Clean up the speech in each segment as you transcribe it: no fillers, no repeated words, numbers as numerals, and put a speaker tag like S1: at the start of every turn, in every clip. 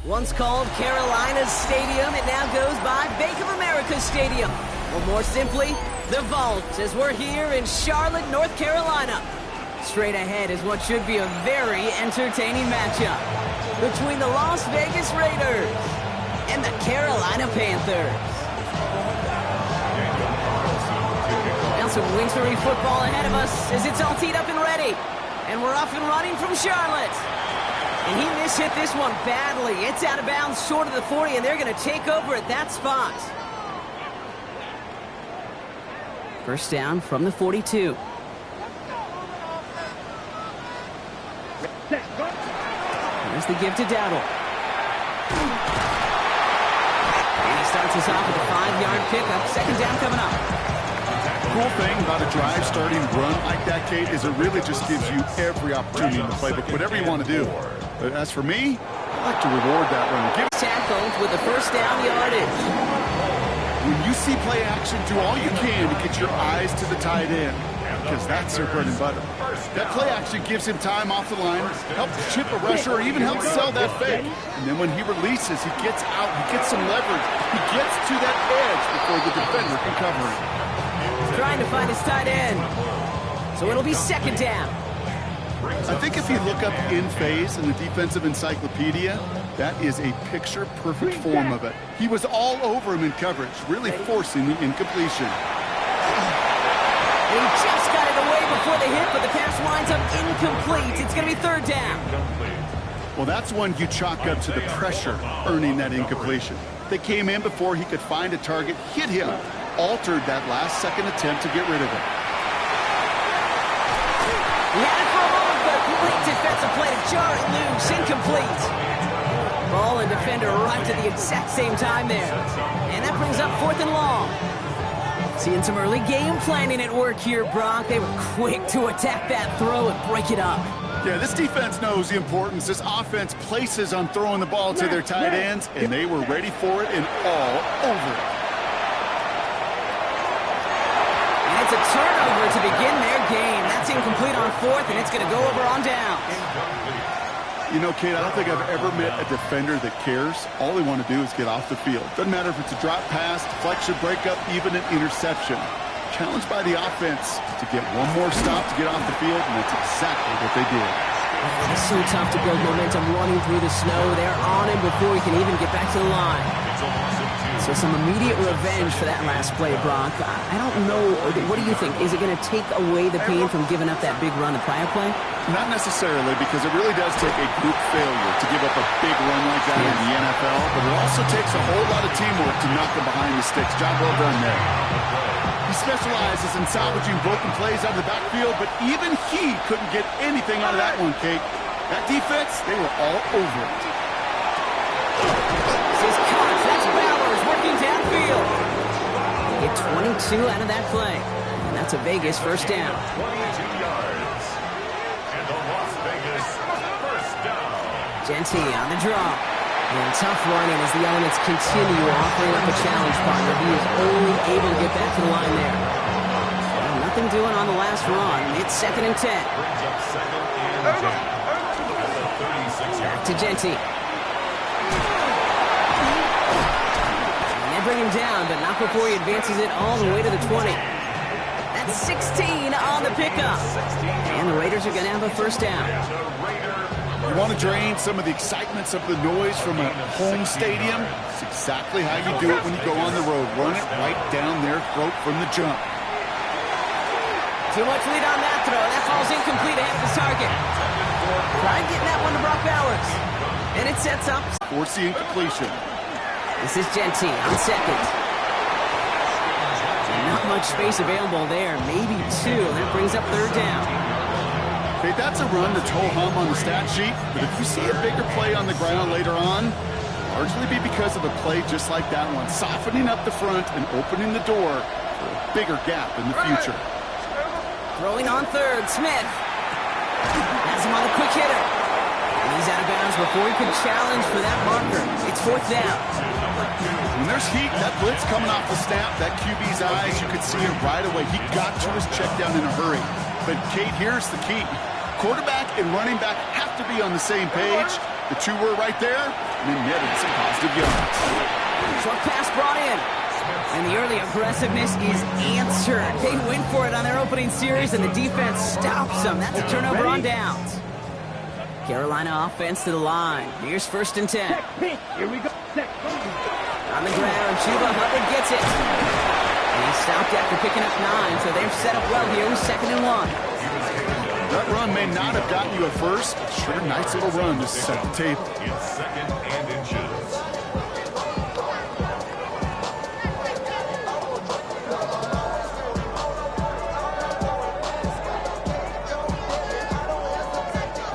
S1: Once called Carolina's Stadium, it now goes by Bank of America Stadium. Or more simply, the Vault, as we're here in Charlotte, North Carolina. Straight ahead is what should be a very entertaining matchup between the Las Vegas Raiders and the Carolina Panthers. Now some wintry football ahead of us as it's all teed up and ready. And we're off and running from Charlotte. And he mishit this one badly. It's out of bounds short of the 40, and they're going to take over at that spot. First down from the 42. Here's the give to Dowdle. And he starts us off with a 5-yard pickup. Second down coming up.
S2: The cool thing about a drive starting run like that, Kate, is it really just gives you every opportunity in the playbook, whatever you want to do. But as for me, I like to reward that run.
S1: Tackled with the first down yardage.
S2: When you see play action, do all you can to get your eyes to the tight end, because that's their bread and butter. That play action gives him time off the line, helps chip a rusher, or even helps sell that fake. And then when he releases, he gets out, he gets some leverage. He gets to that edge before the defender can cover him.
S1: He's trying to find his tight end. So it'll be second down.
S2: I think if you look up in phase in the defensive encyclopedia, that is a picture-perfect form of it. He was all over him in coverage, really forcing the incompletion.
S1: He just got it away before the hit, but the pass winds up incomplete. It's going to be third down.
S2: Well, that's one you chalk up to the pressure earning that incompletion. They came in before he could find a target, hit him, altered that last-second attempt to get rid of it.
S1: He had it for a moment, but a complete defensive play to jar it loose, incomplete. Ball and defender arrived at the exact same time there. And that brings up fourth and long. Seeing some early game planning at work here, Brock. They were quick to attack that throw and break it up.
S2: Yeah, this defense knows the importance this offense places on throwing the ball to their tight ends, and they were ready for it and all over it.
S1: And it's a turnover to begin their game. That's incomplete on fourth, and it's going to go over on down.
S2: You know, Kate, I don't think I've ever met a defender that cares. All they want to do is get off the field. Doesn't matter if it's a drop pass, deflection, breakup, even an interception. Challenged by the offense to get one more stop to get off the field, and that's exactly what they did.
S1: It's so tough to build momentum running through the snow. They're on him before he can even get back to the line. So some immediate revenge for that last play, Brock. I don't know. What do you think? Is it going to take away the pain from giving up that big run the prior play?
S2: Not necessarily, because it really does take a group failure to give up a big run like that in the NFL, but it also takes a whole lot of teamwork to knock them behind the sticks. Job well done there. He specializes in salvaging broken plays out of the backfield, but even he couldn't get anything out of that one, Kate. That defense, they were all over it.
S1: This is Cox. That's Bowers working downfield. They get 22 out of that play. And that's a Vegas first down.
S3: 22 yards. And the Las Vegas first down.
S1: Genty on the draw. And tough running as the elements continue offering up a challenge partner. He is only able to get back to the line there. Well, nothing doing on the last run. It's second and 10.
S3: Brings up second and 10. At the 36
S1: Back to Genty. And they bring him down, but not before he advances it all the way to the 20. That's 16 on the pickup. And the Raiders are going to have a first down.
S2: You want to drain some of the excitement, some of the noise from a home stadium? It's exactly how you do it when you go on the road. Run it right down their throat from the jump.
S1: Too much lead on that throw. That falls incomplete ahead of his target. Try getting that one to Brock Bowers. And it sets up.
S2: Force the incompletion.
S1: This is Genty on second. Not much space available there. Maybe two. That brings up third down.
S2: Okay, that's a run that's ho-hum on the stat sheet, but if you see a bigger play on the ground later on, Largely be because of a play just like that one, softening up the front and opening the door for a bigger gap in the future.
S1: Throwing on third, Smith. Has him on a quick hitter. And he's out of bounds before he can challenge for that marker. It's fourth down.
S2: When there's heat, that blitz coming off the snap, that QB's eyes, you could see it right away. He got to his check down in a hurry. But, Kate, here's the key. Quarterback and running back have to be on the same page. The two were right there, and then netted some positive yards.
S1: Short pass brought in. And the early aggressiveness is answered. They went for it on their opening series, and the defense stops them. That's a turnover on downs. Carolina offense to the line. Here's 1st and 10.
S4: Here we go.
S1: On the ground, Chuba Hubbard gets it. And he stopped after picking up 9, so they're set up well here with 2nd and 1.
S2: That run may not have gotten you at first, but sure, nice little run to set the table.
S3: It's 2nd and inches.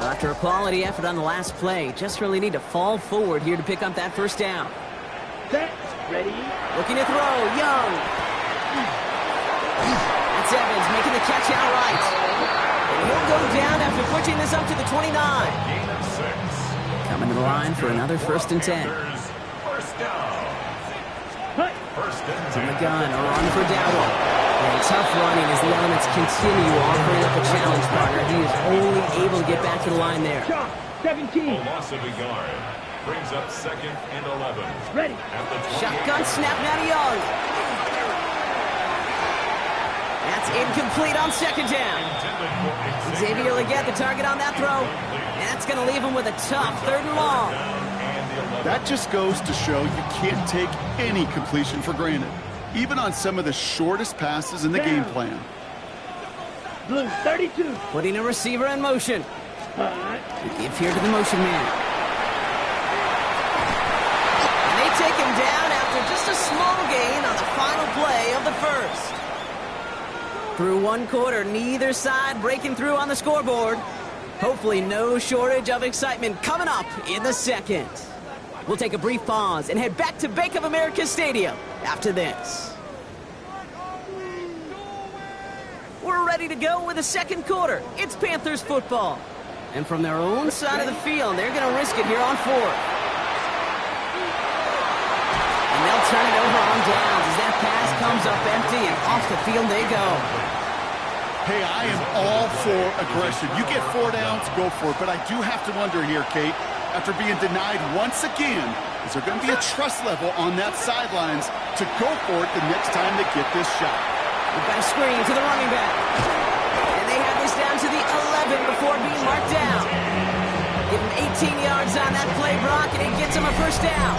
S1: After a quality effort on the last play, just really need to fall forward here to pick up that 1st down.
S4: Set. Ready.
S1: Looking to throw, Young. That's Evans making the catch outright. And he'll go down after pushing this up to the 29.
S3: Gain of 6.
S1: Coming to the line for another 1st and 10.
S3: First down.
S4: Hut.
S3: First and
S1: From
S3: 10.
S1: the gun, on for Dowell. And tough running as the elements continue offering up a challenge partner. He is only able to get back to the line there.
S4: Shot. 17.
S3: A loss of a yard. Brings up 2nd and 11.
S4: Ready.
S3: At the 28.
S1: Shotgun snap now to Young. That's incomplete on 2nd down. Xavier Legette, the target on that throw. And that's going to leave him with a tough 3rd and long.
S2: That just goes to show you can't take any completion for granted, even on some of the shortest passes in the game plan.
S4: Blue 32.
S1: Putting a receiver in motion.
S4: Hut.
S1: The give here to the motion man. And they take him down after just a small gain on the final play of the 1st. Through 1 quarter, neither side breaking through on the scoreboard. Hopefully no shortage of excitement coming up in the 2nd. We'll take a brief pause and head back to Bank of America Stadium after this. We're ready to go with the 2nd quarter. It's Panthers football. And from their own side of the field, they're going to risk it here on 4th. And they'll turn it over on downs as that pass comes up empty and off the field they go.
S2: Hey, I am all for aggression. You get 4 downs, go for it. But I do have to wonder here, Kate, after being denied once again, is there going to be a trust level on that sidelines to go for it the next time they get this shot?
S1: We've got a screen to the running back. And they have this down to the 11 before being marked down. Give him 18 yards on that play, Brock, and it gets him a 1st down.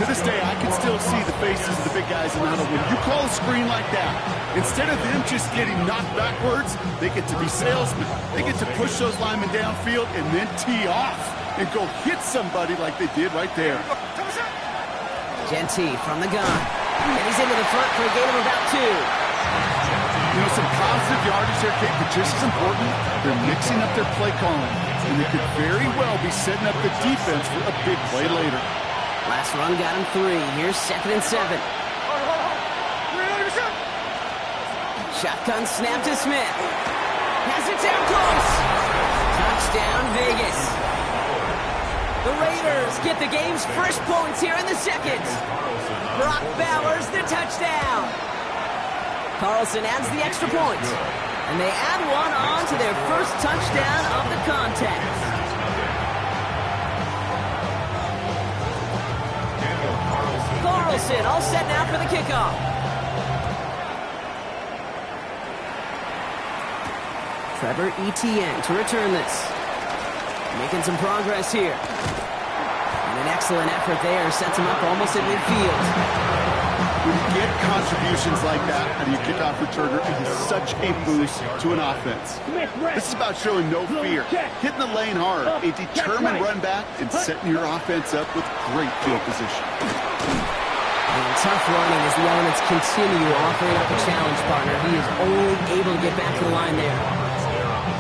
S2: To this day, I can still see the faces of the big guys in the huddle. When you call a screen like that, instead of them just getting knocked backwards, they get to be salesmen. They get to push those linemen downfield and then tee off and go hit somebody like they did right there.
S1: Genty from the gun. And he's into the front for a gain of about 2.
S2: You know, some positive yardage there, Kate, but just as important, they're mixing up their play calling. And they could very well be setting up the defense for a big play later.
S1: Last run got him 3. Here's 2nd and 7. Shotgun snap to Smith. Has it down close. Touchdown, Vegas. The Raiders get the game's first points here in the 2nd. Brock Bowers the touchdown. Carlson adds the extra point. And they add 1 on to their first touchdown of the contest. Carlson all set now for the kickoff. Trevor Etienne to return this. Making some progress here. And an excellent effort there sets him up almost at midfield.
S2: When you get contributions like that out of your kickoff returner, it is such a boost to an offense. This is about showing no fear, hitting the lane hard, a determined run back, and setting your offense up with great field position.
S1: And tough running as the elements continue offering up a challenge partner. He is only able to get back to the line there.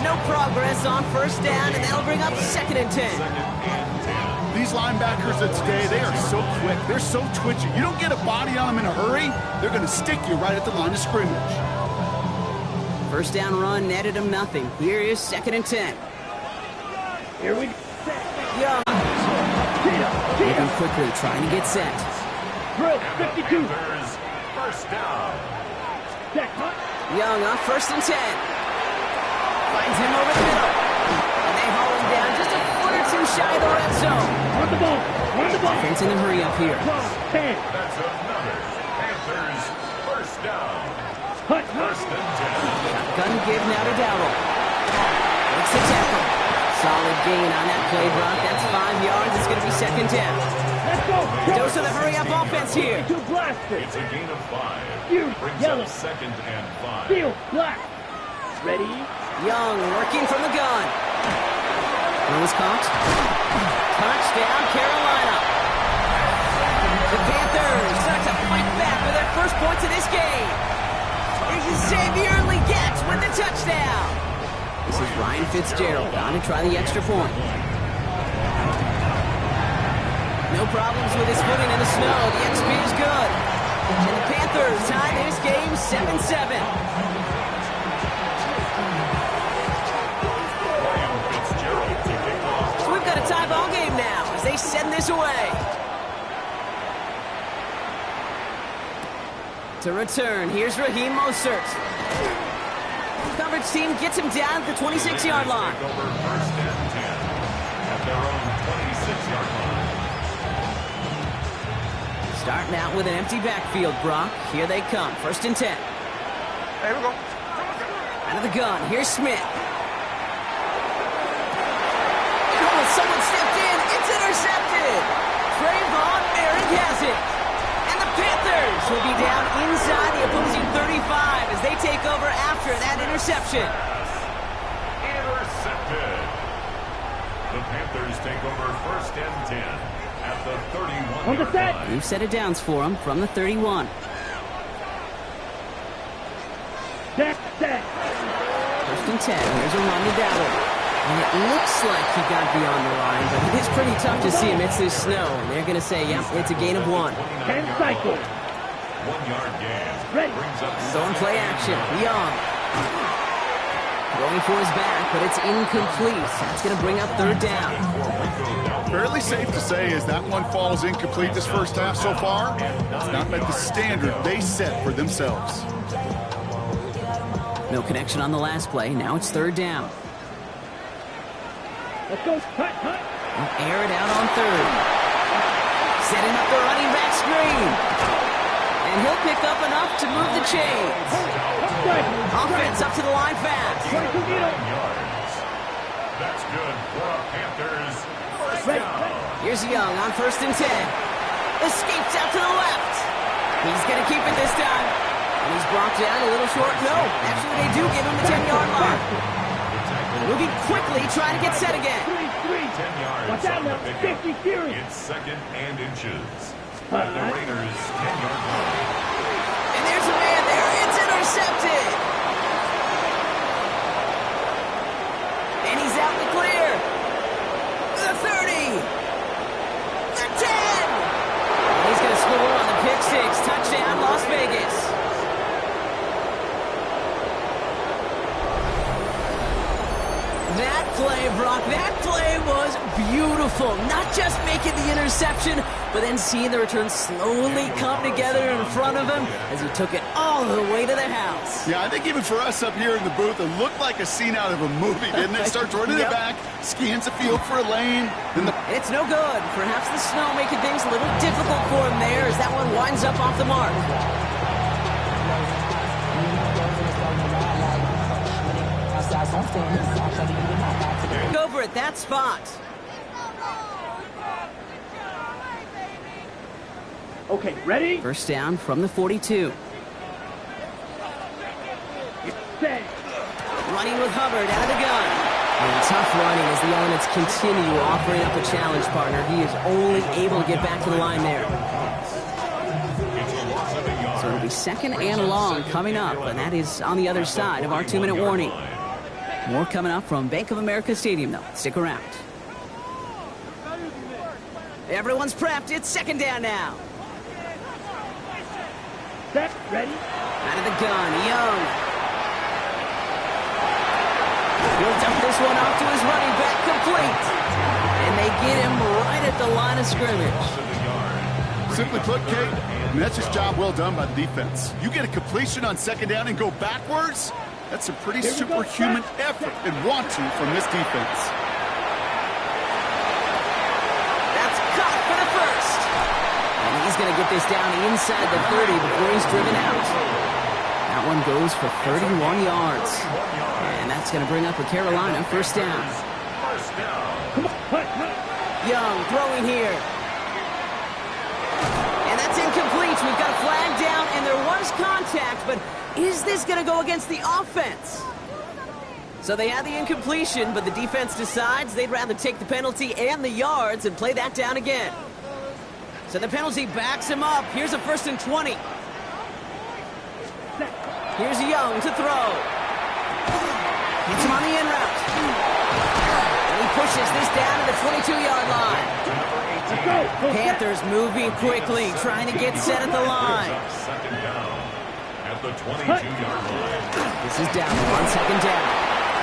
S1: No progress on 1st down, and that'll bring up 2nd and 10.
S2: these linebackers of today, they are so quick. They're so twitchy. You don't get a body on them in a hurry, they're going to stick you right at the line of scrimmage.
S1: First down run netted him nothing. Here is 2nd and 10.
S4: Here we go.
S1: Young. Moving quickly, trying to get set.
S4: Drill, 52.
S3: First down.
S4: Set, hut.
S1: Young on 1st and 10. Finds him over the middle. And they haul him down just a foot or two shy of the red zone.
S4: Run the ball. Run the ball.
S1: Offense in a hurry up here.
S4: 10.
S3: That's another Panthers first down.
S4: Hut, hut.
S3: First and 10.
S1: Gun give now to Dowdle. Makes the tackle. Solid gain on that play, Brock. That's 5 yards. It's going to be 2nd down.
S4: Let's go.
S1: Dose of the hurry-up offense here.
S4: Two blasters.
S3: It's a gain of 5.
S4: Huge
S3: Brings
S4: yellow.
S3: up 2nd and 5.
S4: Steel, black. Ready?
S1: Young working from the gun. One was caught. Touchdown, Carolina. The Panthers start to fight back with their first points of this game. Xavier Legette with the touchdown. This is Ryan Fitzgerald on to try the extra point. No problems with his footing in the snow. The XP is good. And the Panthers tie this game 7-7. So we've got a tie ball game now as they send this away. To return, here's Raheem Mostert. The coverage team gets him down at the 26-yard line.
S3: Take over first and 10 at their own 26-yard line.
S1: Starting out with an empty backfield, Brock. Here they come. 1st and 10.
S5: There we go.
S1: Out of the gun. Here's Smith. Oh, someone stepped in. It's intercepted. Trayvon Merrick has it. And the Panthers will be down inside the opposing 35 as they take over after that interception.
S3: Intercepted. The Panthers take over first and 10 at the 31-yard line.
S1: New set of downs for them from the 31.
S4: Set.
S1: 1st and 10. Here's a run to Dowdle. And it looks like he got beyond the line, but it is pretty tough to see amidst this snow. And they're going to say, yep, it's a gain of 1.
S4: 10 cycle.
S3: 1-yard gain.
S4: Ready.
S3: Brings up
S1: Zone play action. Young. Going for his back, but it's incomplete. That's going to bring up 3rd down.
S2: Fairly safe to say as that one falls incomplete this first half so far, it's not met the standard they set for themselves.
S1: No connection on the last play. Now it's 3rd down.
S4: Let's go. Hut.
S1: They'll air it out on 3rd. Setting up the running back screen. And he'll pick up enough to move the chains. Offense up to the line fast.
S4: 22 meter.
S3: yards. That's good for a Panthers first down.
S1: Here's Young on 1st and 10. Escapes out to the left. He's going to keep it this time. And he's brought down a little short. No, actually they do give him the 10-yard line. Moving quickly, trying to get set again.
S3: 10 yards.
S4: Watch out
S3: on the
S4: now.
S3: pickup.
S4: 50 series.
S3: It's 2nd and inches. At the Raiders' 10-yard line.
S1: And there's a man there. It's intercepted. And he's out in the clear. The 30. The 10. And he's going to score on the pick six. Touchdown, Las Vegas. That play, Brock, that play was beautiful. Not just making the interception, but then seeing the return slowly come together in front of him as he took it all the way to the house.
S2: Yeah, I think even for us up here in the booth, it looked like a scene out of a movie, didn't it? Starts running it back, scans the field for a lane, then the...
S1: It's no good. Perhaps the snow making things a little difficult for him there as that one winds up off the mark. Over at that spot.
S4: Okay, ready?
S1: First down from the 42.
S4: Set.
S1: Running with Hubbard out of the gun. And tough running as the elements continue offering up a challenge partner. He is only able to get back to the line there. So it'll be 2nd and long coming up, and that is on the other side of our 2-minute warning. More coming up from Bank of America Stadium, though. Stick around. Everyone's prepped. It's second down now.
S4: Set, ready.
S1: Out of the gun, Young. He'll dump this one off to his running back, complete. And they get him right at the line of scrimmage.
S2: Simply put, Kate, that's just job well done by the defense. You get a completion on second down and go backwards? That's a pretty superhuman effort and want to from this defense.
S1: That's caught for the first. And he's going to get this down inside the 30 before he's driven out. That one goes for 31 yards. And that's going to bring up a Carolina first down. Young throwing here. And that's incomplete. We've got a flag down, and there was contact, but is this going to go against the offense? So they had the incompletion, but the defense decides they'd rather take the penalty and the yards and play that down again. So the penalty backs him up. Here's a 1st and 20. Here's Young to throw. Gets him on the in route. And he pushes this down to the 22-yard line. Panthers moving quickly, trying to get set at the line.
S3: Second down at the 22-yard line.
S1: This is down on second down.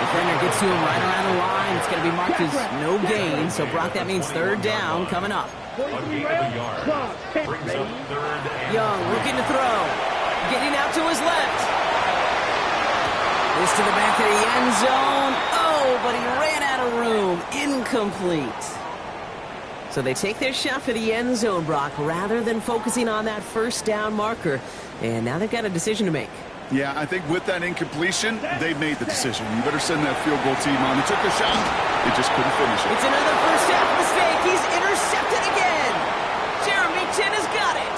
S1: Defender gets to him right around the line. It's going to be marked as no gain. So, Brock, that means third down coming up.
S3: A gain of a yard. Brings up third and
S1: Young looking to throw. Getting out to his left. This to the back of the end zone. Oh, but he ran out of room. Incomplete. So they take their shot for the end zone, Brock, rather than focusing on that first down marker. And now they've got a decision to make.
S2: Yeah, I think with that incompletion, they made the decision. You better send that field goal team on. They took their shot. They just couldn't finish it.
S1: It's another first half mistake. He's intercepted again. Jeremy Chin has got it.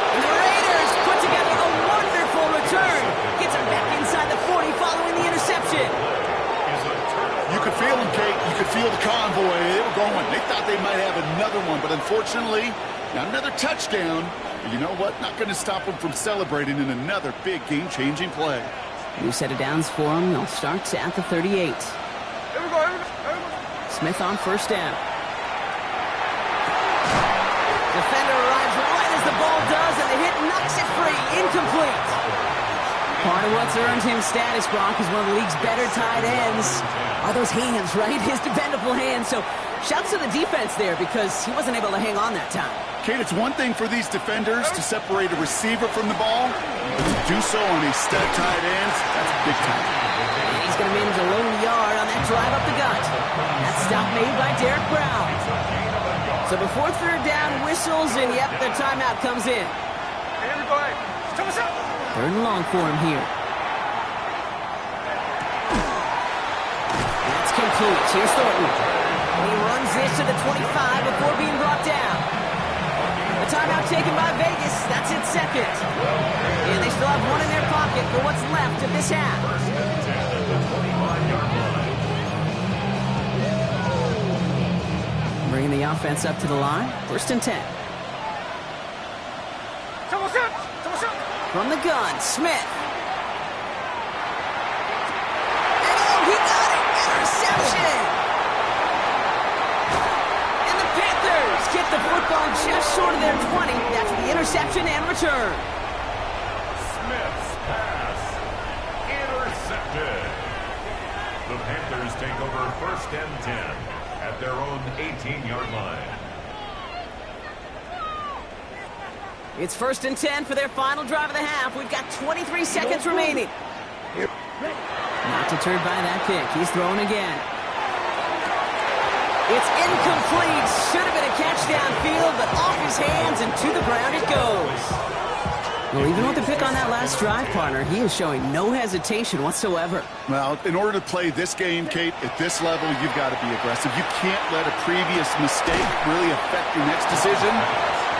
S1: And the Raiders put together a wonderful return. Gets him back inside the 40 following the interception.
S2: You could feel them, Kate. You could feel the convoy. They were going. They thought they might have another one, but unfortunately, not another touchdown. But you know what? Not going to stop them from celebrating in another big game-changing play.
S1: New set of downs for them. They'll start at the 38. Smith on first down. Defender arrives right as the ball does, and the hit knocks it free. Incomplete. Part of what's earned him status, Brock, is one of the league's better tight ends. Are those hands, right? His dependable hands. So shouts to the defense there because he wasn't able to hang on that time.
S2: Kate, it's one thing for these defenders to separate a receiver from the ball, but to do so on a stud tight end, that's big time.
S1: And he's going to manage a lone yard on that drive up the gut. That stop made by Derek Brown. So before third down whistles, and yep, the timeout comes in. Third and long for him here. That's complete. Here's Thornton. He runs this to the 25 before being brought down. A timeout taken by Vegas. That's its second. And they still have one in their pocket for what's left of this half. Bringing the offense up to the line. 1st and 10. From the gun, Smith. And oh, he got it! Interception! And the Panthers get the football just short of their 20 after the interception and return.
S3: Smith's pass intercepted. The Panthers take over 1st and 10 at their own 18-yard line.
S1: It's 1st and 10 for their final drive of the half. We've got 23 seconds remaining. Not deterred by that pick. He's throwing again. It's incomplete. Should have been a catch downfield, but off his hands and to the ground it goes. Well, even with the pick on that last drive, partner, he is showing no hesitation whatsoever.
S2: Well, in order to play this game, Kate, at this level, you've got to be aggressive. You can't let a previous mistake really affect your next decision.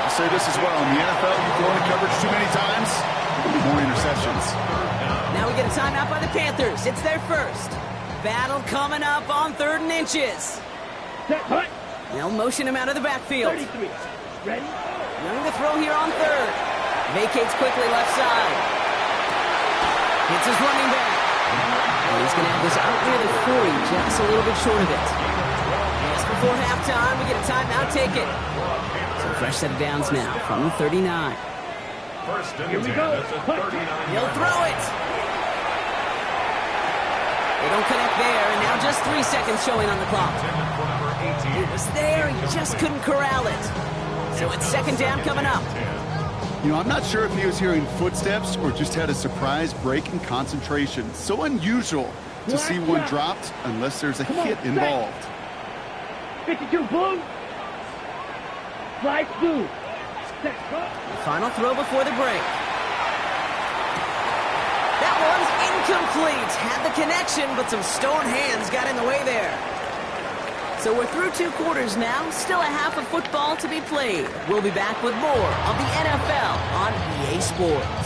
S2: I'll say this as well. In the NFL, you've thrown the coverage too many times, there'll be more interceptions.
S1: Now we get a timeout by the Panthers. It's their first. Battle coming up on 3rd and inches. They'll motion him out of the backfield.
S4: 33. Ready?
S1: Young to throw here on 3rd. Vacates quickly left side. Hits his running back. And he's going to have this out near the 40, just a little bit short of it. Yes, for before halftime. We get a timeout, take it. So fresh set of downs now from the 39.
S3: First and
S4: Here we
S3: 10
S4: go.
S3: at the 39.
S1: He'll throw it. They don't connect there, and now just 3 seconds showing on the clock. It was there, he just couldn't corral it. So it's second down coming up.
S2: You know, I'm not sure if he was hearing footsteps or just had a surprise break in concentration. So unusual to see one dropped unless there's a hit involved.
S4: 52 blue. Slide blue. Set.
S1: Final throw before the break. That one's incomplete. Had the connection, but some stone hands got in the way there. So we're through 2 quarters now. Still a half of football to be played. We'll be back with more of the NFL on EA Sports.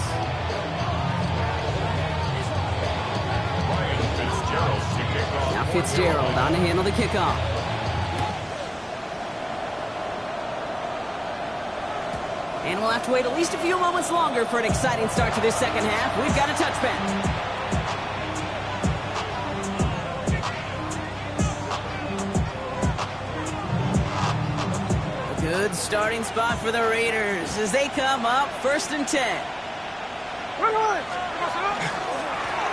S1: Now Fitzgerald on to handle the kickoff. And we'll have to wait at least a few moments longer for an exciting start to this second half. We've got a touchback. Good starting spot for the Raiders as they come up first and 10.
S2: I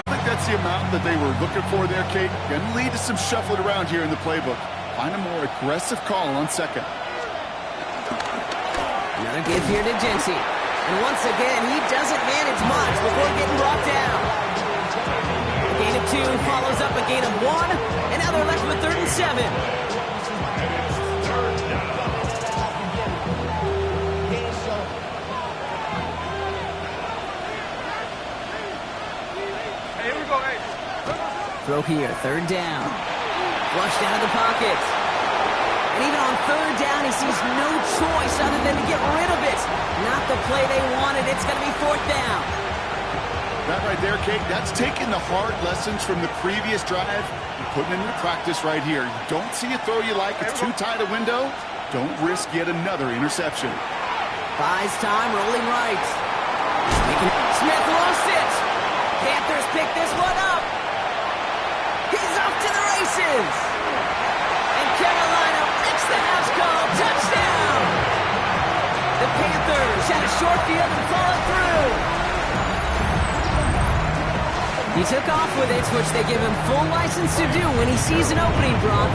S2: think that's the amount that they were looking for there, Kate. Going to lead to some shuffling around here in the playbook. Find a more aggressive call on second.
S1: Another give here to Jency. And once again, he doesn't manage much before getting brought down. A gain of 2 follows up a gain of 1, and now they're left with 3rd and 7. Throw here, 3rd down. Flushed out of the pocket. And even on 3rd down, he sees no choice other than to get rid of it. Not the play they wanted. It's going to be 4th down.
S2: That right there, Kate, that's taking the hard lessons from the previous drive and putting it into practice right here. You don't see a throw you like, it's too tight a window. Don't risk yet another interception.
S1: Buys time, rolling right. Smith lost it. Panthers pick this one up. He's off to the races. And Carolina makes the house call. Touchdown. The Panthers had a short field and followed through. He took off with it, which they give him full license to do when he sees an opening, Brock.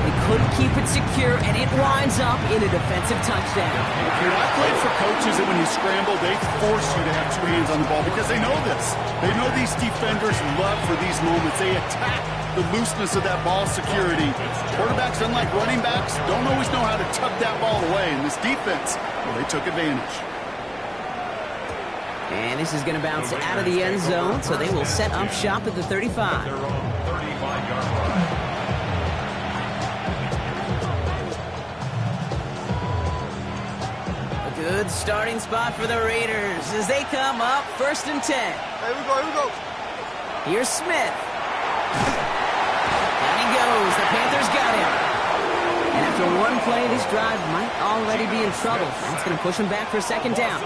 S1: They couldn't keep it secure, and it winds up in a defensive touchdown.
S2: You know, I played for coaches that when you scramble, they force you to have 2 hands on the ball because they know this. They know these defenders love for these moments. They attack the looseness of that ball security. Quarterbacks, unlike running backs, don't always know how to tuck that ball away. And this defense, well, they took advantage.
S1: And this is going to bounce out of the end zone, so they will set up shop at the 35.
S3: Their own 35-yard line.
S1: A good starting spot for the Raiders as they come up first and 10.
S5: Here we go.
S1: Here's Smith. Down he goes. The Panthers got him. And after one play, this drive might already be in trouble. That's going to push him back for second down.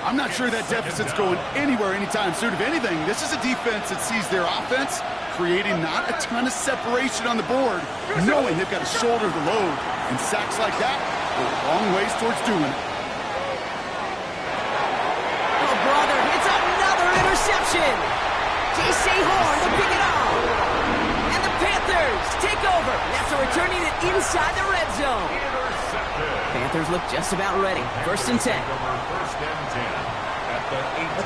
S2: I'm not sure that deficit's going anywhere anytime soon. If anything, this is a defense that sees their offense creating not a ton of separation on the board, knowing they've got to shoulder the load. And sacks like that go a long ways towards doing it.
S1: Oh, brother, it's another interception. J.C. Horn to pick it off. And the Panthers take over after returning it inside the red zone. Panthers look just about ready. First and 10.
S3: First and 10 at the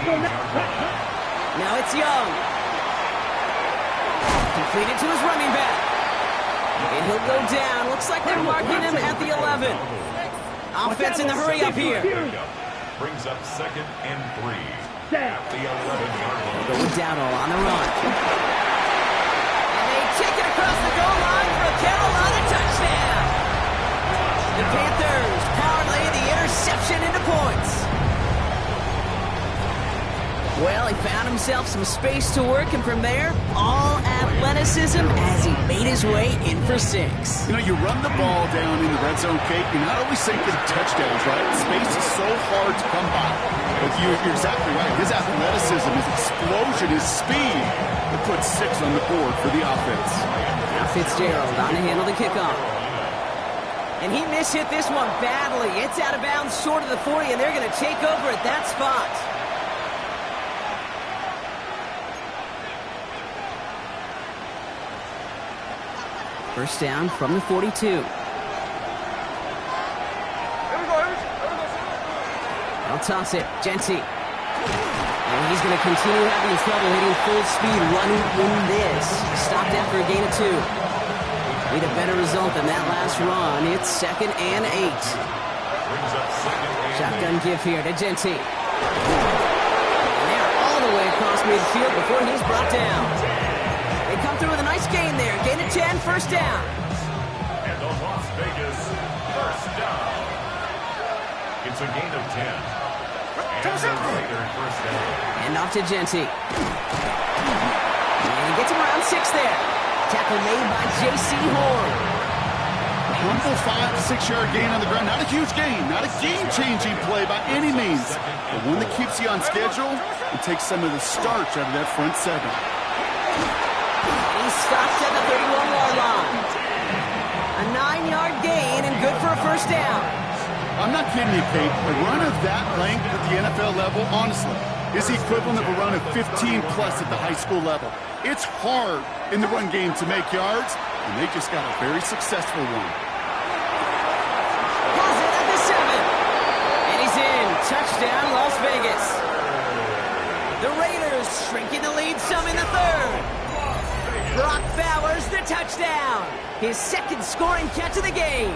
S3: 18-yard line.
S1: Now it's Young. Completed to his running back. And he'll go down. Looks like they're marking him at the 11. Offense in the hurry up here.
S3: Brings up 2nd and 3 at the 11-yard line.
S1: Go with Dowdle on the run. And they take it across the goal line for a Carolina touchdown. The Panthers parlay the interception into points. Well, he found himself some space to work, and from there, all athleticism as he made his way in for 6.
S2: You know, you run the ball down in the red zone, Kate, you're not always thinking touchdowns, right? Space is so hard to come by. But you're exactly right. His athleticism, his explosion, his speed, it puts 6 on the board for the offense.
S1: Now Fitzgerald on to handle the kickoff. And he mishit this one badly. It's out of bounds short of the 40, and they're going to take over at that spot. First down from the 42. I'll toss it. Genty. And he's going to continue having trouble hitting full speed running in this. Stopped after a gain of 2. Need a better result than that last run. It's 2nd and 8. Shotgun give here to Genty. And they're all the way across midfield before he's brought down. They come through with a nice gain there. Gain of 10, first down.
S3: And the Las Vegas first down. It's a gain of 10. And the Raiders first down.
S1: And off to Genty. And he gets him around 6 there. Tackle made by J.C. Horn.
S2: Humble 5 to 6 yard gain on the ground. Not a huge gain, not a game-changing play by any means, but one that keeps you on schedule and takes some of the starch out of that front 7.
S1: He stops at the 31-yard line. A 9-yard gain and good for a first down.
S2: I'm not kidding you, Kate. A run of that length at the NFL level, honestly, is the equivalent of a run of 15-plus at the high school level. It's hard in the run game to make yards, and they just got a very successful one.
S1: Has it at the 7. And he's in. Touchdown, Las Vegas. The Raiders shrinking the lead some in the 3rd. Brock Bowers, the touchdown. His 2nd scoring catch of the game.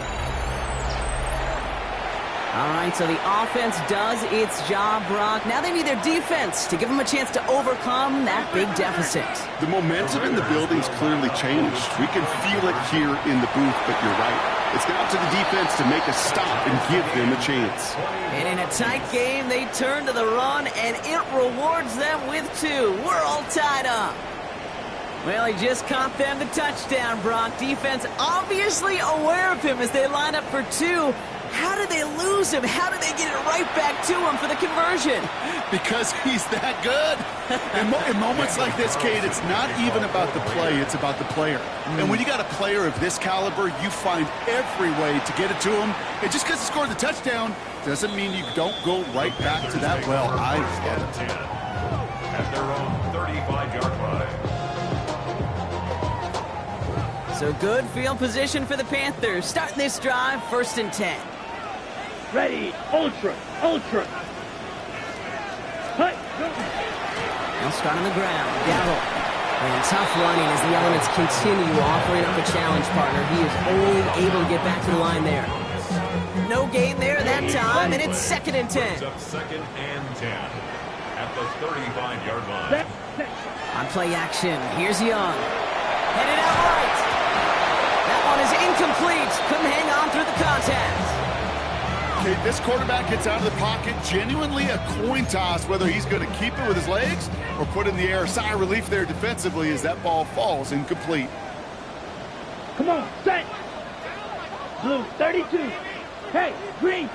S1: All right, so the offense does its job, Brock. Now they need their defense to give them a chance to overcome that big deficit.
S2: The momentum in the building's clearly changed. We can feel it here in the booth, but you're right. It's now to the defense to make a stop and give them a chance.
S1: And in a tight game, they turn to the run, and it rewards them with 2. We're all tied up. Well, he just caught them the touchdown, Brock. Defense obviously aware of him as they line up for 2. How did they lose him? How did they get it right back to him for the conversion?
S2: Because he's that good. In moments like this, Kate, it's not even about the play, it's about the player. And when you got a player of this caliber, you find every way to get it to him. And just because he scored the touchdown doesn't mean you don't go right back to that well either.
S3: At their own 35-yard line.
S1: So good field position for the Panthers. Starting this drive, 1st and 10.
S4: Ready, ultra. Hut.
S1: They'll start on the ground. Darrell. And tough running as the elements continue offering up a challenge partner. He is only able to get back to the line there. No gain there that time, and it's 2nd and 10.
S3: Up 2nd and 10 at the 35-yard line.
S1: On play action, here's Young. Headed out right. That one is incomplete. Couldn't hang on through the contact.
S2: Okay, this quarterback gets out of the pocket, genuinely a coin toss, whether he's going to keep it with his legs or put it in the air. Sigh of relief there defensively as that ball falls incomplete.
S4: Come on, set. Blue, 32. Hey, green.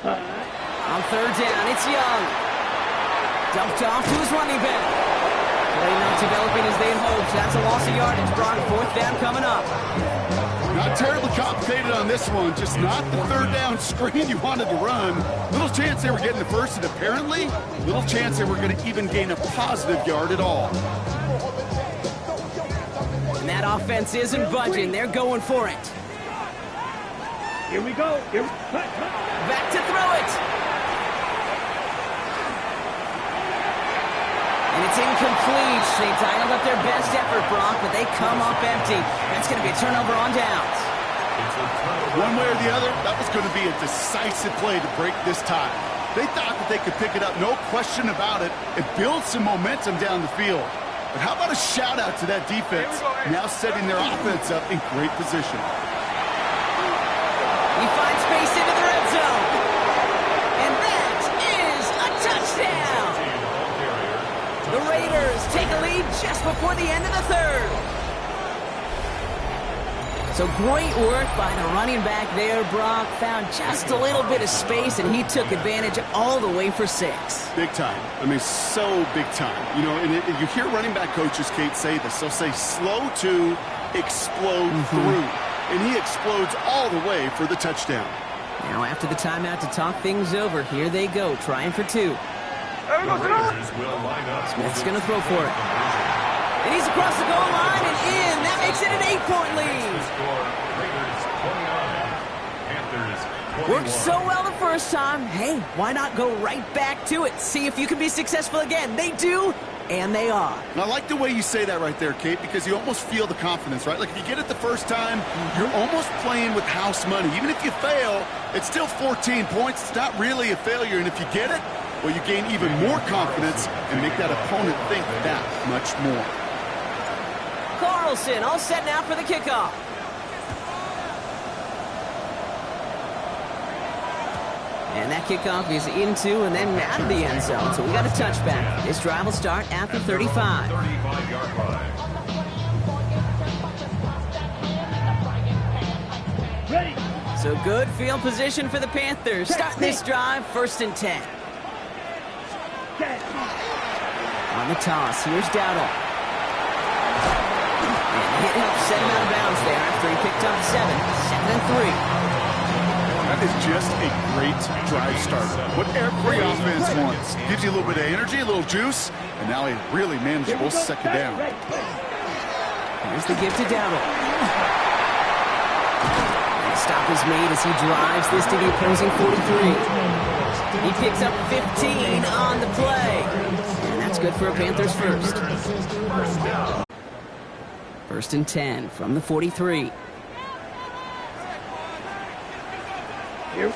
S1: On 3rd down, it's Young. Dumped off to his running back. Play not developing as they hoped. That's a loss of yardage. Brock, 4th down coming up.
S2: Not terribly complicated on this one, just not the 3rd down screen you wanted to run. Little chance they were getting the 1st, and apparently, little chance they were going to even gain a positive yard at all.
S1: And that offense isn't budging. They're going for it.
S4: Here we go.
S1: Back to throw it. And it's incomplete. They dialed up their best effort, Brock, but they come up empty. That's going to be a turnover on downs.
S2: One way or the other, that was going to be a decisive play to break this tie. They thought that they could pick it up, no question about it, and build some momentum down the field. But how about a shout-out to that defense, now setting their offense up in great position.
S1: He finds space into the red zone. And that is a touchdown. The Raiders take a lead just before the end of the 3rd. So So great work by the running back there, Brock. Found just a little bit of space, and he took advantage all the way for 6.
S2: Big time. I mean, so big time. You know, and you hear running back coaches, Kate, say this. They'll say slow to explode through. And he explodes all the way for the touchdown.
S1: Now after the timeout to talk things over, here they go, trying for 2. Smith's going to throw for it. And he's across the goal line and in. That makes it an 8-point lead. Worked so well the first time. Hey, why not go right back to it? See if you can be successful again. They do, and they are.
S2: And I like the way you say that right there, Kate, because you almost feel the confidence, right? Like if you get it the first time, you're almost playing with house money. Even if you fail, it's still 14 points. It's not really a failure. And if you get it, well, you gain even more confidence and make that opponent think that much more.
S1: Carlson all set now for the kickoff. And that kickoff is into and then out of the end zone. So we got a touchback. This drive will start at the 35.
S3: 35-yard line.
S4: Ready.
S1: So good field position for the Panthers. Starting this drive, 1st and 10. On the toss, here's Dowdle. And the hit helps set him out of bounds there after he picked up 7. 7 and 3.
S2: That is just a great drive starter. What every offense wants. Gives you a little bit of energy, a little juice, and now a really manageable second down.
S1: Here's the give to Dowdle. Stop is made as he drives this to the opposing 43. He picks up 15 on the play. And that's good for a Panthers first. 1st and 10 from the 43.
S4: Here,
S1: On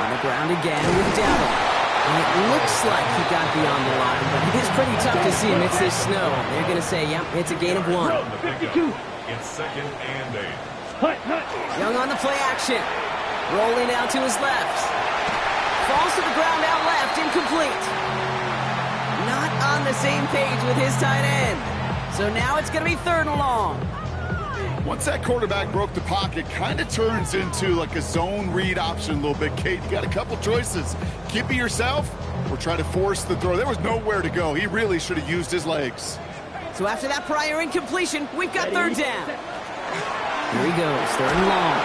S1: the ground again with Dowdle. And it looks like he got beyond the line, but it is pretty tough to see amidst this snow. They're going to say, yep, it's a gain of 1.
S4: 52.
S3: It's 2nd and 8.
S4: Hut, hut.
S1: Young on the play action. Rolling out to his left. Falls to the ground out left, incomplete. Not on the same page with his tight end. So now it's going to be 3rd and long.
S2: Once that quarterback broke the pocket, kind of turns into like a zone read option a little bit. Kate, you got a couple choices. Keep it yourself or try to force the throw. There was nowhere to go. He really should have used his legs.
S1: So after that prior incompletion, we've got 3rd down. Here he goes, 3rd and long.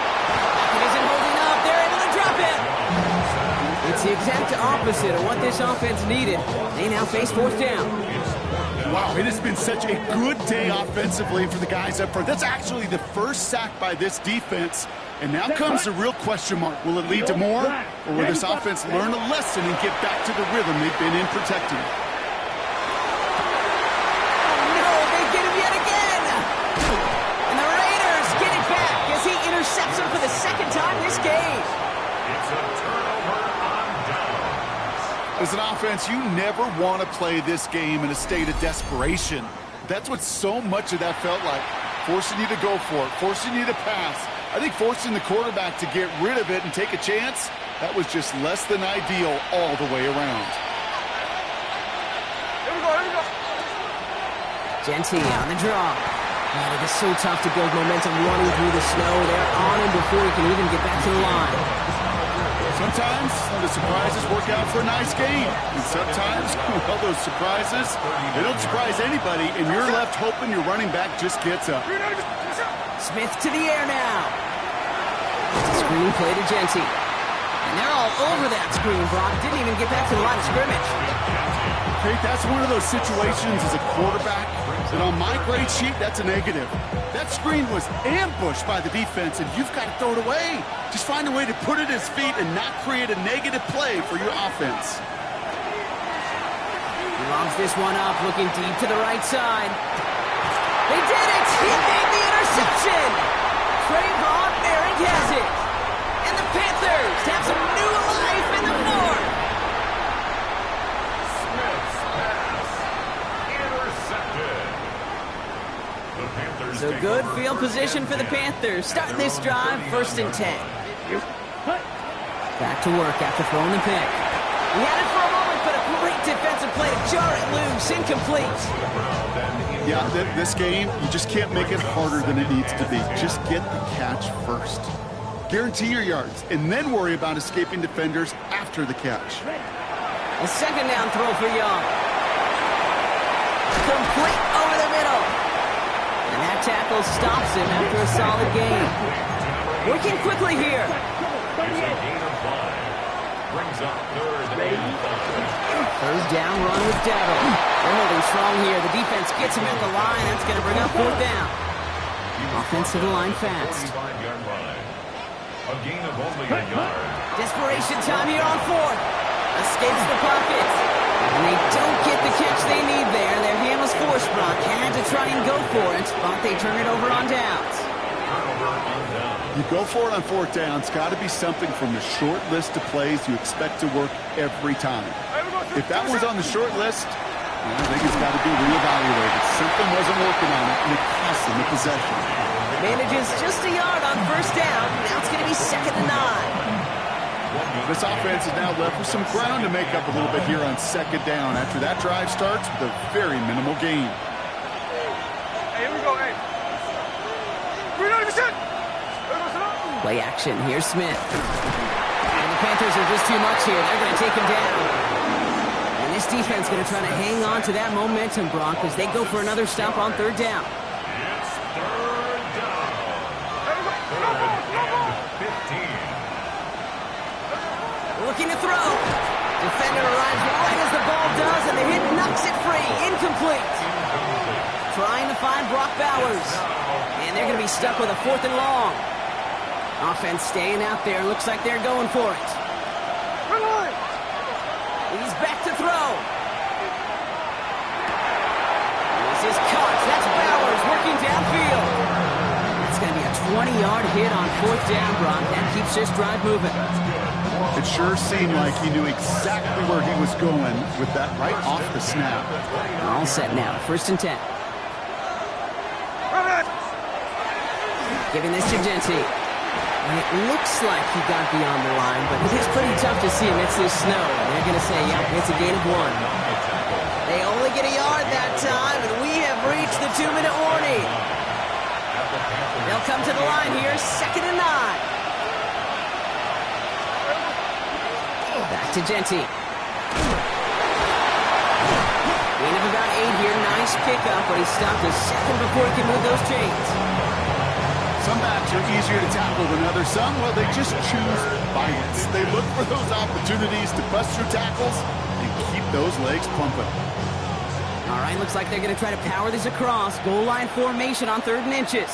S1: It isn't holding up. They're able to drop it. It's the exact opposite of what this offense needed. They now face 4th down.
S2: Wow, it has been such a good day offensively for the guys up front. That's actually the first sack by this defense. And now comes the real question mark. Will it lead to more? Or will this offense learn a lesson and get back to the rhythm they've been in protecting?
S1: No, they get him yet again. And the Raiders get it back as he intercepts him for the 2nd time this game.
S3: It's a turnover on downs.
S2: As an offense, you never want to play this game in a state of desperation. That's what so much of that felt like. Forcing you to go for it, forcing you to pass. I think forcing the quarterback to get rid of it and take a chance, that was just less than ideal all the way around.
S1: Genty on the draw. Man, it is so tough to build momentum running through the snow. They're on him before he can even get back to the line.
S2: Sometimes the surprises work out for a nice game. And sometimes, well, those surprises, they don't surprise anybody, and you're left hoping your running back just gets up.
S1: Smith to the air now. Screen play to Genty. And they're all over that screen, Brock. Didn't even get back to the line of scrimmage.
S2: Kate, that's one of those situations as a quarterback that on my grade sheet, that's a negative. That screen was ambushed by the defense, and you've got to throw it away. Just find a way to put it at his feet and not create a negative play for your offense.
S1: He lobs this one up, looking deep to the right side. They did it! He made the interception! Trayvon Merrick has it. And the Panthers have some new life in the north.
S3: Smith's pass intercepted. The Panthers
S1: So
S3: take
S1: good
S3: over
S1: field position for the Panthers. Starting this drive, 1st and 10. Back to work after throwing the pick. He had it for a moment, but a great defensive play to jar it loose, incomplete.
S2: Yeah, this game, you just can't make it harder than it needs to be. Just get the catch first. Guarantee your yards, and then worry about escaping defenders after the catch.
S1: A second down throw for Young. Complete over the middle. And that tackle stops him after a solid gain. Working quickly here.
S3: Brings up third and 5.
S1: Third down run with Devil. They're holding strong here. The defense gets him at the line. That's going to bring up fourth down. Offensive line fast.
S3: 45-yard line. A gain of only a yard.
S1: Desperation time here on fourth. Escapes the pocket. And they don't get the catch they need there. Their hand was forced. Brock had to try and go for it, but they turn it over on downs.
S2: You go for it on fourth down. It's got to be something from the short list of plays you expect to work every time. If that one's on the short list, I think it's got to be reevaluated. Something wasn't working on it, and it cost them the possession.
S1: Manages just a yard on first down. Now it's going to be 2nd and 9.
S2: This offense is now left with some ground to make up a little bit here on 2nd down after that drive starts with a very minimal gain.
S4: Hey, here we go, hey. We're not even set.
S1: Play action. Here's Smith. And the Panthers are just too much here. They're going to take him down. And this defense going to try to hang on to that momentum, Brock, as they go for another stop on third down.
S3: It's third down. Third and 15.
S1: Looking to throw. Defender arrives right as the ball does, and the hit knocks it free. Incomplete. Trying to find Brock Bowers. And they're going to be stuck with a 4th and long. Offense staying out there. Looks like they're going for it. He's back to throw. This is caught. That's Bowers working downfield. That's going to be a 20-yard hit on 4th down, Brock. That keeps this drive moving.
S2: It sure seemed like he knew exactly where he was going with that right off the snap.
S1: All set now. 1st and 10. Giving this to Genty. And it looks like he got beyond the line, but it is pretty tough to see amidst this snow. They're going to say, yeah, it's a gain of 1. They only get a yard that time, and we have reached the 2-minute warning. They'll come to the line here, 2nd and 9. Back to Genty. Gain of about 8 here. Nice pickup, but he stopped a second before he can move those chains.
S2: Some backs are easier to tackle than others. Some, well, they just choose violence. They look for those opportunities to bust through tackles and keep those legs pumping.
S1: All right, looks like they're going to try to power this across. Goal line formation on 3rd and inches.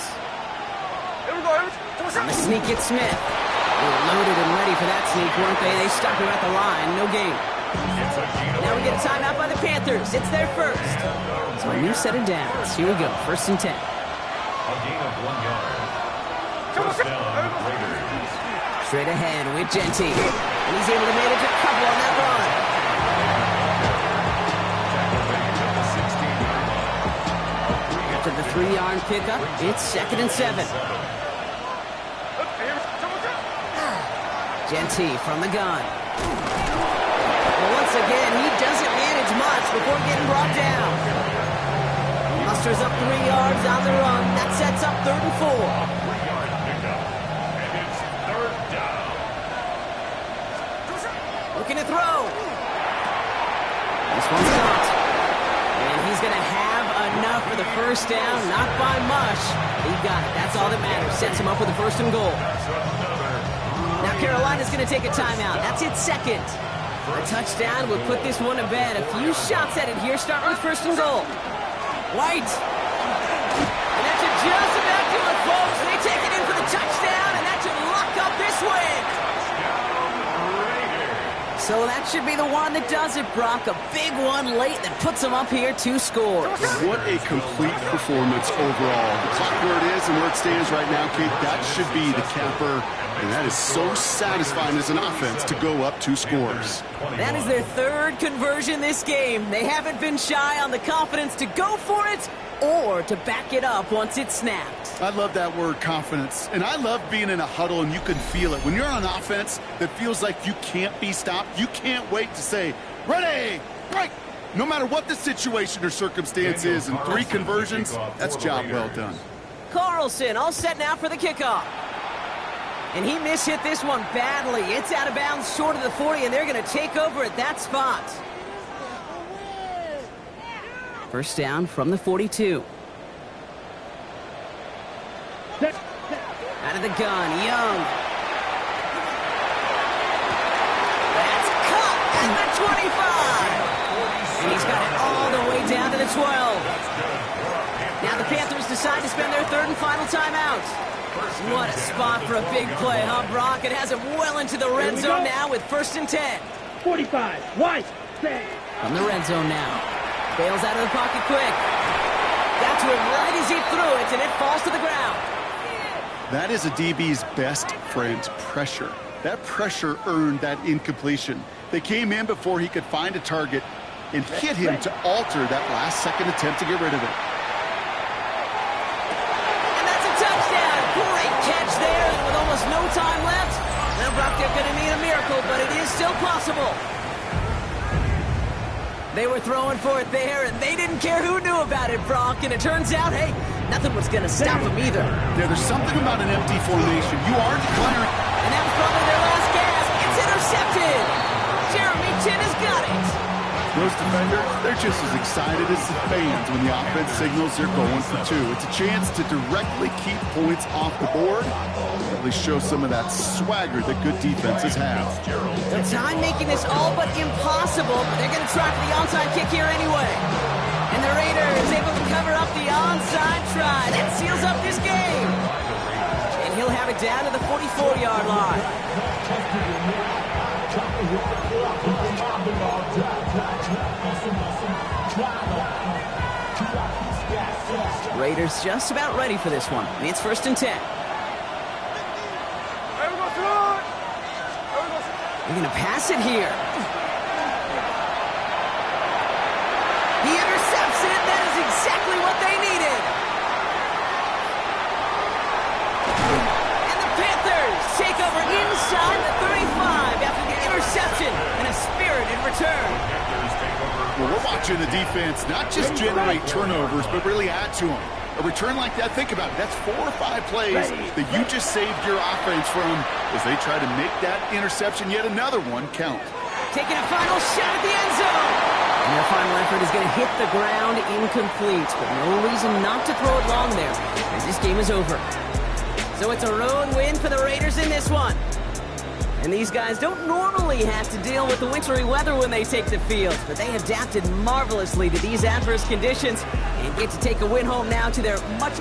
S4: Here we go.
S1: On the sneak, it's Smith. They were loaded and ready for that sneak, weren't they? They stopped him at the line. No gain. Now we get a timeout by the Panthers. It's their first. So a new set of downs. Here we go. 1st and 10.
S3: A gain of 1 yard. First down, Raiders.
S1: Straight ahead with Genty. And he's able to manage a couple on that run. After the 3-yard pickup, it's 2nd and 7. Genty from the gun. Well, once again, he doesn't manage much before getting brought down. Musters up 3 yards on the run. That sets up 3rd and 4.
S3: 3-yard pickup. And it's third down.
S1: Looking to throw. This one's caught. And he's going to have enough for the first down. Not by much. He got it. That's all that matters. Sets him up with a 1st and goal. Now Carolina's going to take a timeout. That's its 2nd. A touchdown would put this one to bed. A few shots at it here, starting with 1st and goal. White. And that should just about do it, folks. They take it in for the touchdown, and that should lock up this win. So that should be the one that does it, Brock. A big one late that puts them up here 2 scores.
S2: What a complete performance overall. The clock where it is and where it stands right now, Kate, that should be the capper. And that is so satisfying as an offense to go up 2 scores.
S1: That is their 3rd conversion this game. They haven't been shy on the confidence to go for it or to back it up once it's snapped.
S2: I love that word, confidence. And I love being in a huddle and you can feel it. When you're on offense that feels like you can't be stopped, you can't wait to say, ready, break, No matter what the situation or circumstance is, and 3 conversions, that's job well done.
S1: Carlson all set now for the kickoff. And he mishit this one badly. It's out of bounds short of the 40, and they're going to take over at that spot. First down from the 42. Out of the gun, Young. That's cut at the 25. And he's got it all the way down to the 12. Now the Panthers decide to spend their 3rd and final timeout. What a spot for a big play, huh, Brock? It has him well into the red zone now with 1st and 10.
S5: 45, wide, stay.
S1: From the red zone now. Bails out of the pocket quick. Got to him right as he threw it, and it falls to the ground.
S2: That is a DB's best friend, pressure. That pressure earned that incompletion. They came in before he could find a target and hit him to alter that last-second attempt to get rid of it.
S1: And that's a touchdown. Great catch there, and with almost no time left. Now, Brock, they're going to need a miracle, but it is still possible. They were throwing for it there, and they didn't care who knew about it, Brock. And it turns out, hey, nothing was going to stop them either.
S2: Yeah, there's something about an empty formation. You are declaring.
S1: And that was probably their last gasp. It's intercepted. Jeremy Chin has got it.
S2: Those defenders, they're just as excited as the fans when the offense signals they're going for 2. It's a chance to directly keep points off the board, or at least show some of that swagger that good defenses have.
S1: The time making this all but impossible, but they're going to try for the onside kick here anyway. And the Raiders able to cover up the onside try. That seals up this game. And he'll have it down to the 44-yard line. Raiders just about ready for this one. It's 1st and 10. They're going to pass it here. He intercepts it. That is exactly what they needed. And the Panthers take over inside the 35 after the interception and a spirited return.
S2: Well, we're watching the defense not just generate turnovers, but really add to them. A return like that, think about it, that's 4 or 5 plays that you just saved your offense from as they try to make that interception, yet another one, count.
S1: Taking a final shot at the end zone. And their final effort is going to hit the ground incomplete, but no reason not to throw it long there, as this game is over. So it's a road win for the Raiders in this one. And these guys don't normally have to deal with the wintry weather when they take the field, but they adapted marvelously to these adverse conditions and get to take a win home now to their much